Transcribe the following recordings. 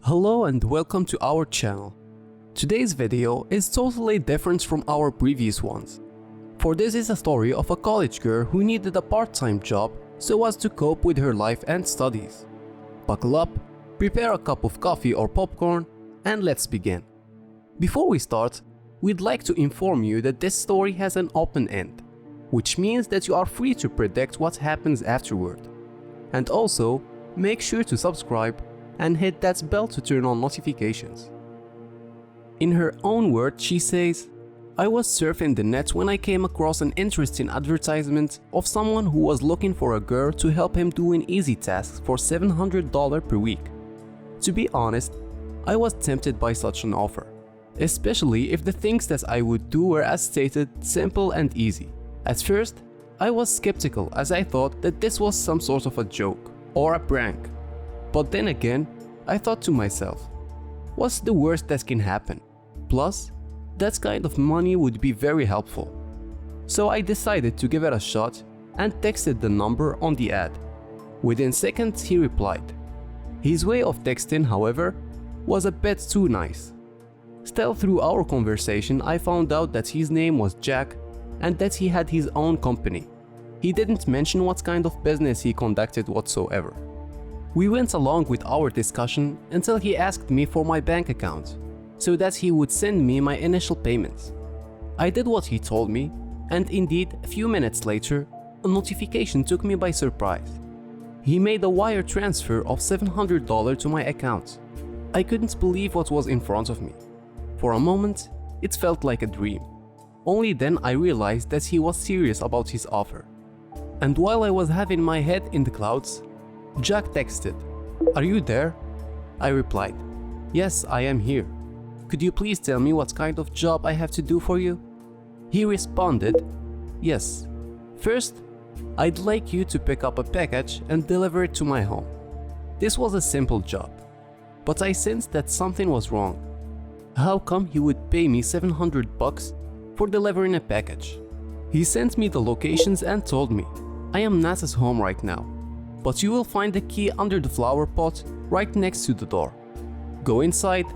Hello and welcome to our channel. Today's video is totally different from our previous ones. For this is a story of a college girl who needed a part-time job so as to cope with her life and studies. Buckle up, prepare a cup of coffee or popcorn, and let's begin. Before we start, we'd like to inform you that this story has an open end, which means that you are free to predict what happens afterward. And also, make sure to subscribe and hit that bell to turn on notifications. In her own words, she says, "I was surfing the net when I came across an interesting advertisement of someone who was looking for a girl to help him doing easy tasks for $700 per week. To be honest, I was tempted by such an offer, especially if the things that I would do were as stated, simple and easy. At first, I was skeptical as I thought that this was some sort of a joke or a prank. But then again, I thought to myself, what's the worst that can happen? Plus, that kind of money would be very helpful. So I decided to give it a shot and texted the number on the ad. Within seconds he replied. His way of texting, however, was a bit too nice. Still, through our conversation I found out that his name was Jack and that he had his own company. He didn't mention what kind of business he conducted whatsoever. We went along with our discussion until he asked me for my bank account, so that he would send me my initial payments. I did what he told me, and indeed, a few minutes later, a notification took me by surprise. He made a wire transfer of $700 to my account. I couldn't believe what was in front of me. For a moment, it felt like a dream. Only then I realized that he was serious about his offer. And while I was having my head in the clouds, Jack texted, "Are you there?" I replied, "Yes, I am here. Could you please tell me what kind of job I have to do for you?" He responded, "Yes. First, I'd like you to pick up a package and deliver it to my home." This was a simple job, but I sensed that something was wrong. How come he would pay me $700 for delivering a package? He sent me the locations and told me, "I am not at home right now, but you will find the key under the flower pot right next to the door. Go inside,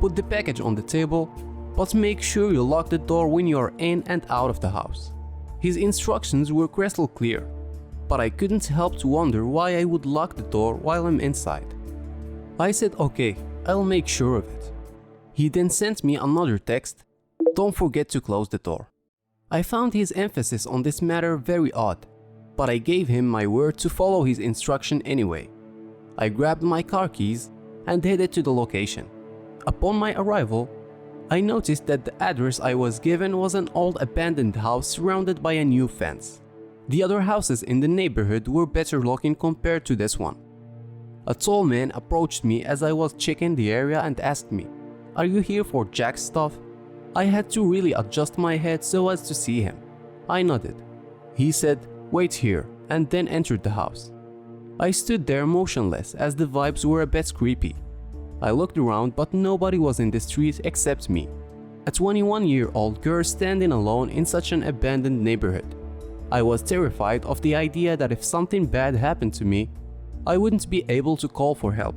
put the package on the table, but make sure you lock the door when you are in and out of the house." His instructions were crystal clear, but I couldn't help to wonder why I would lock the door while I'm inside. I said, "Okay, I'll make sure of it." He then sent me another text, "Don't forget to close the door." I found his emphasis on this matter very odd, but I gave him my word to follow his instruction anyway. I grabbed my car keys and headed to the location. Upon my arrival, I noticed that the address I was given was an old abandoned house surrounded by a new fence. The other houses in the neighborhood were better looking compared to this one. A tall man approached me as I was checking the area and asked me, "Are you here for Jack's stuff?" I had to really adjust my head so as to see him. I nodded. He said, "Wait here," and then entered the house. I stood there motionless as the vibes were a bit creepy. I looked around but nobody was in the street except me, a 21-year-old girl standing alone in such an abandoned neighborhood. I was terrified of the idea that if something bad happened to me, I wouldn't be able to call for help.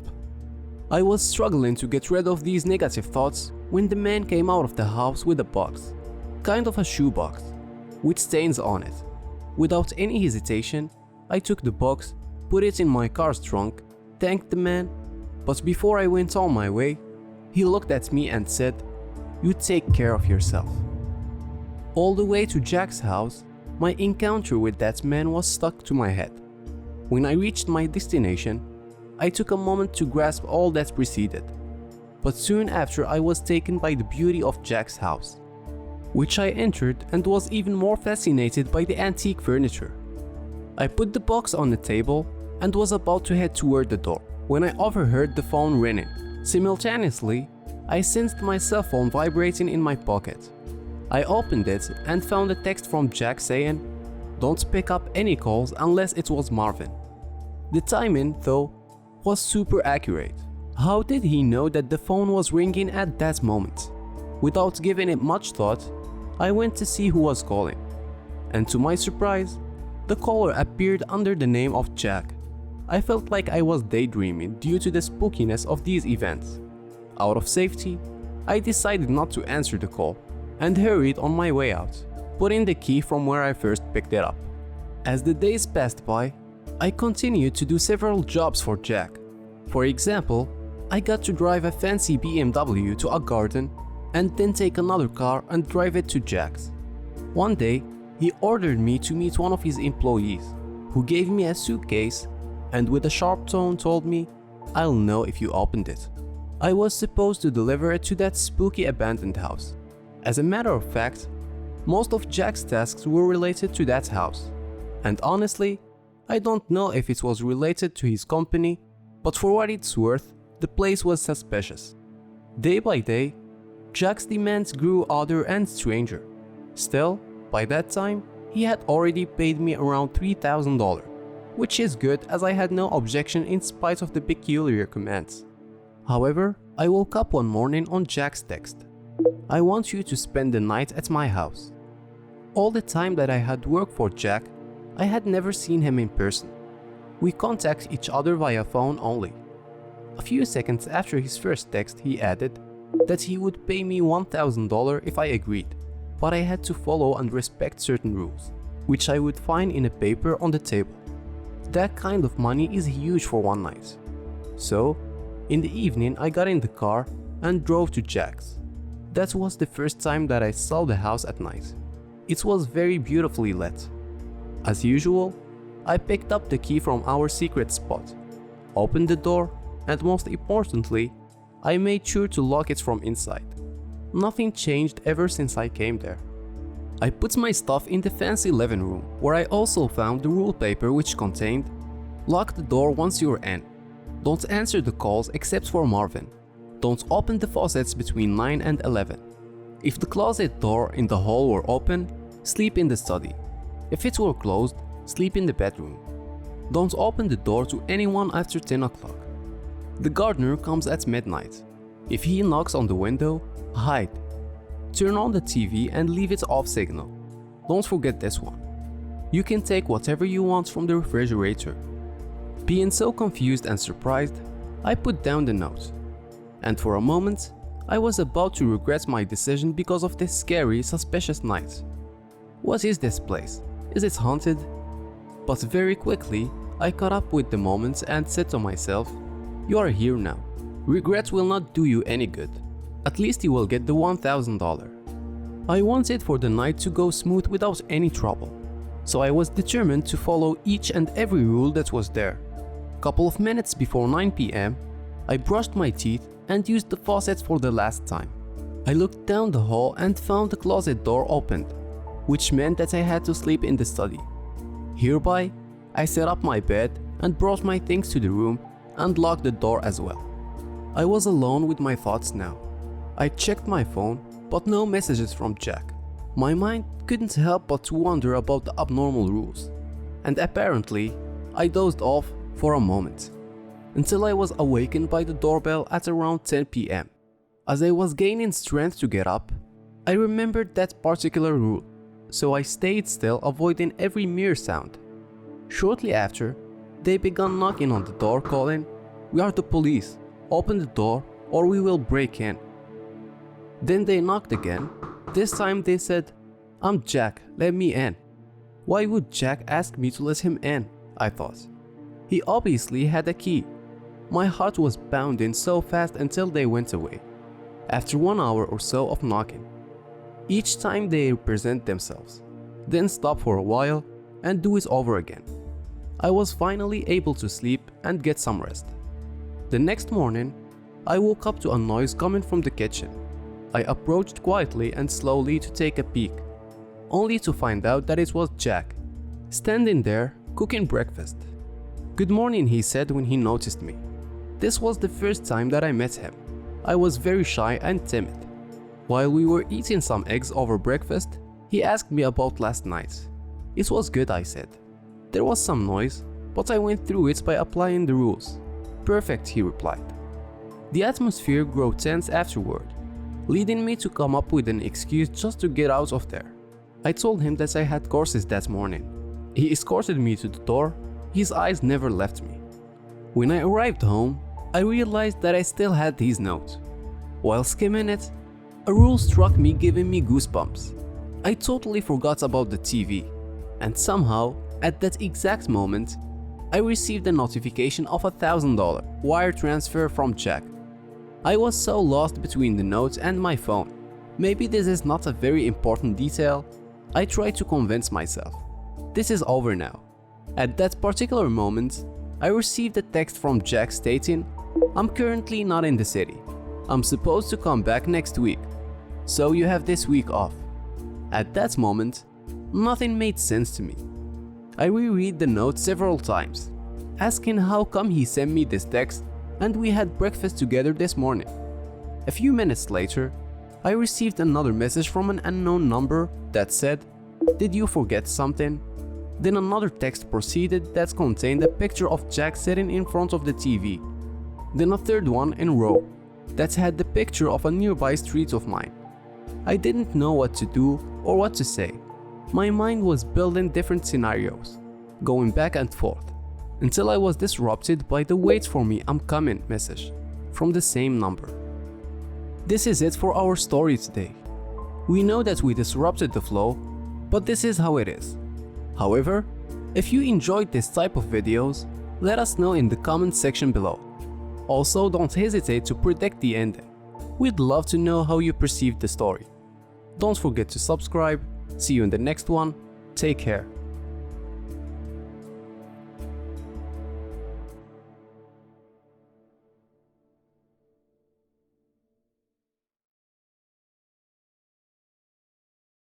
I was struggling to get rid of these negative thoughts when the man came out of the house with a box, kind of a shoebox, with stains on it. Without any hesitation, I took the box, put it in my car's trunk, thanked the man, but before I went on my way, he looked at me and said, "You take care of yourself." All the way to Jack's house, my encounter with that man was stuck to my head. When I reached my destination, I took a moment to grasp all that preceded, but soon after I was taken by the beauty of Jack's house, which I entered and was even more fascinated by the antique furniture. I put the box on the table and was about to head toward the door when I overheard the phone ringing. Simultaneously, I sensed my cell phone vibrating in my pocket. I opened it and found a text from Jack saying, "Don't pick up any calls unless it was Marvin." The timing, though, was super accurate. How did he know that the phone was ringing at that moment? Without giving it much thought, I went to see who was calling, and to my surprise, the caller appeared under the name of Jack. I felt like I was daydreaming due to the spookiness of these events. Out of safety, I decided not to answer the call and hurried on my way out, putting the key from where I first picked it up. As the days passed by, I continued to do several jobs for Jack. For example, I got to drive a fancy BMW to a garden and then take another car and drive it to Jack's. One day, he ordered me to meet one of his employees, who gave me a suitcase and with a sharp tone told me, "I'll know if you opened it." I was supposed to deliver it to that spooky abandoned house. As a matter of fact, most of Jack's tasks were related to that house. And honestly, I don't know if it was related to his company, but for what it's worth, the place was suspicious. Day by day, Jack's demands grew odder and stranger. Still, by that time, he had already paid me around $3,000, which is good as I had no objection in spite of the peculiar commands. However, I woke up one morning on Jack's text. "I want you to spend the night at my house." All the time that I had worked for Jack, I had never seen him in person. We contact each other via phone only. A few seconds after his first text, he added that he would pay me $1,000 if I agreed, but I had to follow and respect certain rules, which I would find in a paper on the table. That kind of money is huge for one night. So, in the evening I got in the car and drove to Jack's. That was the first time that I saw the house at night. It was very beautifully lit. As usual, I picked up the key from our secret spot, opened the door, and most importantly, I made sure to lock it from inside. Nothing changed ever since I came there. I put my stuff in the fancy living room, where I also found the rule paper which contained, "Lock the door once you're in. Don't answer the calls except for Marvin. Don't open the faucets between 9 and 11. If the closet door in the hall were open, sleep in the study. If it were closed, sleep in the bedroom. Don't open the door to anyone after 10 o'clock. The gardener comes at midnight. If he knocks on the window, hide. Turn on the TV and leave it off signal. Don't forget this one. You can take whatever you want from the refrigerator." Being so confused and surprised, I put down the note. And for a moment, I was about to regret my decision because of this scary, suspicious night. What is this place? Is it haunted? But very quickly, I caught up with the moment and said to myself, "You are here now. Regret will not do you any good. At least you will get the $1,000. I wanted for the night to go smooth without any trouble, so I was determined to follow each and every rule that was there. Couple of minutes before 9 p.m., I brushed my teeth and used the faucet for the last time. I looked down the hall and found the closet door opened, which meant that I had to sleep in the study. Hereby, I set up my bed and brought my things to the room and locked the door as well. I was alone with my thoughts now. I checked my phone, but no messages from Jack. My mind couldn't help but to wonder about the abnormal rules, and apparently, I dozed off for a moment, until I was awakened by the doorbell at around 10 p.m. As I was gaining strength to get up, I remembered that particular rule, so I stayed still, avoiding every mere sound. Shortly after, they began knocking on the door calling, "We are the police, open the door or we will break in." Then they knocked again. This time they said, "I'm Jack, let me in." Why would Jack ask me to let him in? I thought. He obviously had a key. My heart was pounding so fast until they went away, after 1 hour or so of knocking. Each time they present themselves, then stop for a while and do it over again. I was finally able to sleep and get some rest. The next morning, I woke up to a noise coming from the kitchen. I approached quietly and slowly to take a peek, only to find out that it was Jack, standing there cooking breakfast. "Good morning," he said when he noticed me. This was the first time that I met him. I was very shy and timid. While we were eating some eggs over breakfast, he asked me about last night. "It was good," I said. "There was some noise, but I went through it by applying the rules." "Perfect," he replied. The atmosphere grew tense afterward, leading me to come up with an excuse just to get out of there. I told him that I had courses that morning. He escorted me to the door. His eyes never left me. When I arrived home, I realized that I still had these notes. While skimming it, a rule struck me, giving me goosebumps. I totally forgot about the TV, and somehow, at that exact moment, I received a notification of $1,000 wire transfer from Jack. I was so lost between the notes and my phone. Maybe this is not a very important detail. I tried to convince myself. This is over now. At that particular moment, I received a text from Jack stating, "I'm currently not in the city. I'm supposed to come back next week, so you have this week off." At that moment, nothing made sense to me. I reread the note several times, asking how come he sent me this text and we had breakfast together this morning. A few minutes later, I received another message from an unknown number that said, "Did you forget something?" Then another text proceeded that contained a picture of Jack sitting in front of the TV. Then a third one in row that had the picture of a nearby street of mine. I didn't know what to do or what to say. My mind was building different scenarios, going back and forth, until I was disrupted by the "wait for me, I'm coming" message from the same number. This is it for our story today. We know that we disrupted the flow, but this is how it is. However, if you enjoyed this type of videos, let us know in the comment section below. Also, don't hesitate to predict the ending. We'd love to know how you perceived the story. Don't forget to subscribe. See you in the next one. Take care.